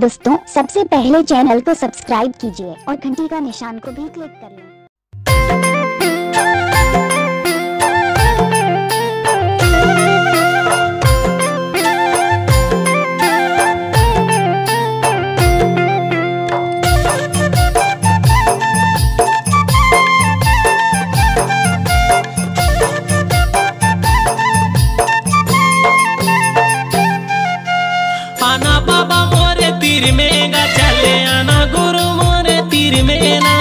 दोस्तों, सबसे पहले चैनल को सब्सक्राइब कीजिए और घंटी का निशान को भी क्लिक कर लें। आना बाबा मोरे तीर में गा चले आना गुरु मोरे तीर में ना।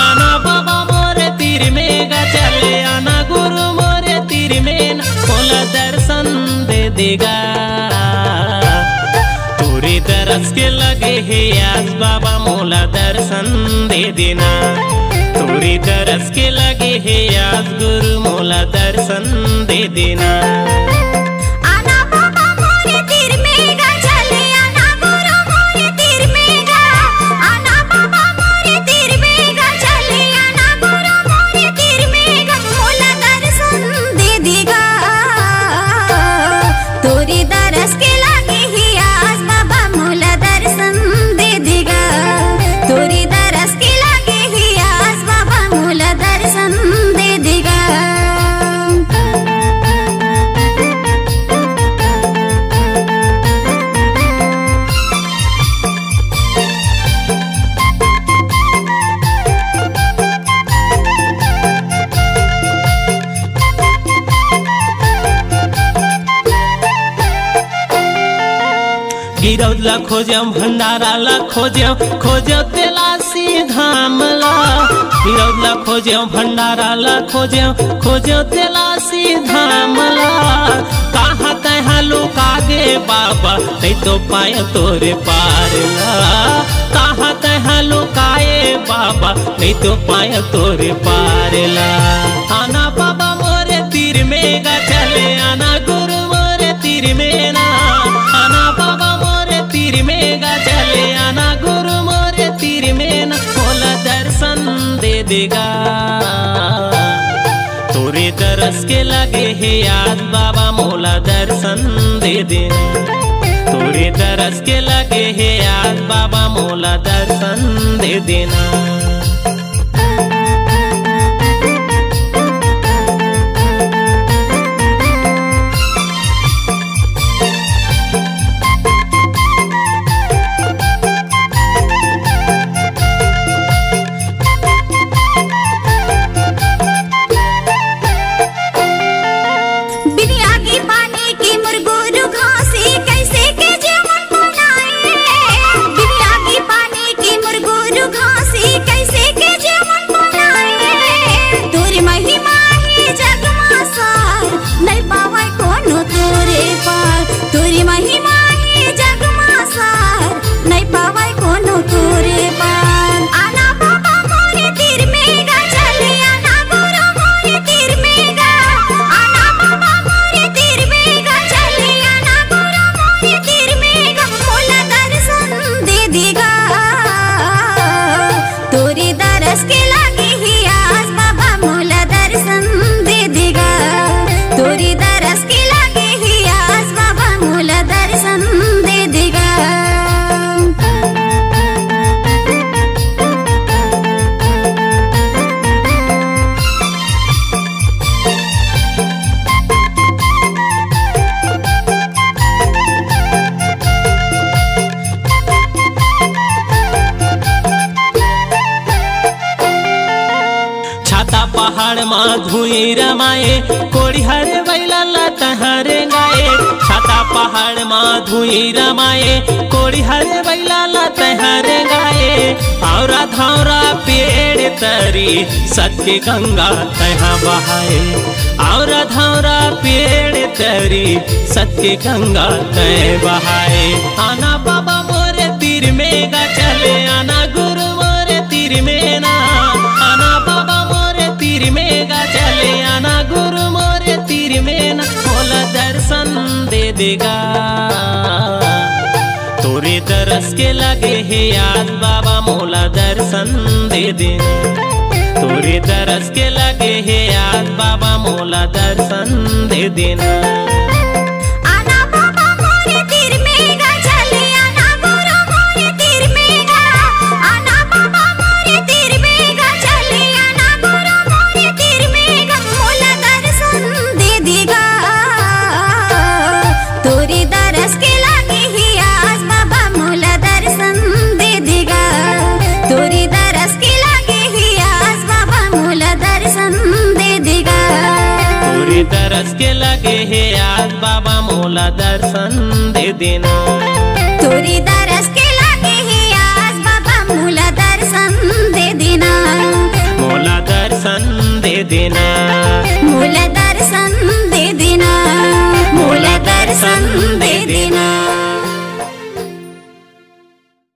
आना बाबा मोरे तीर में गा चले आना गुरु मोरे तीर में ना। मोला दर्शन दे देगा तोरे दरस के लगे है आज बाबा मोला दर्शन दे देना। तोरे दरस के लगे है आज गुरु मोला दर्शन दे देना। गिरौद ला खोजम भंडारा ला खोजो तेलासी धाम ला। गिरौद ला खोजो भंडारा ला खोजो तेलासी धाम ला। कहाँ तहाँ लुकागे बाबा नहीं तो पाए तोरे पार ला। कहाँ तहाँ लुकाए बाबा नहीं तो पाए तोरे पार ला। आना बाबा मोरे तीर में गा चले आना गुरु मोरे तीर में ना। आना बाबा तीर में गा चले आना गुरु मोरे तीर में ना। मोला दर्शन दे देगा तोरे दरस के लगे है आज बाबा मोला दर्शन दे देना। तोरे दरस के लगे है आज बाबा मोला दर्शन दे देना। पहाड़ माँ धुई रमाए कोड़ी हरे बैला ला तहरे गाए। छाता पहाड़ माँ धुई रमाए कोड़ी हरे बैला ला तहरे गाए। औरा धावरा पेड़ तरी सत्य गंगा तहाँ बहाए। औरा धावरा पेड़ तरी सत्य गंगा तय बहाए। आना बाबा मोरे तीर में गा चले आना गुरु मोरे तीर में ना। आना बाबा तीर में गा चले आना गुरु मोरे तीर में ना। मोला दर्शन दे देगा तोरे दरस के लगे है आज बाबा मोला दर्शन दे देना। तोरे दरस के लगे है आज बाबा मोला दर्शन दे देना। आना बाबा मोरे तीर में गा चले आना गुरु मोरे लगे है आज बाबा मोला दर्शन दे देना। तोरी दरस के लगे है आज बाबा मोला दर्शन दे देना। मोला दर्शन दे देना।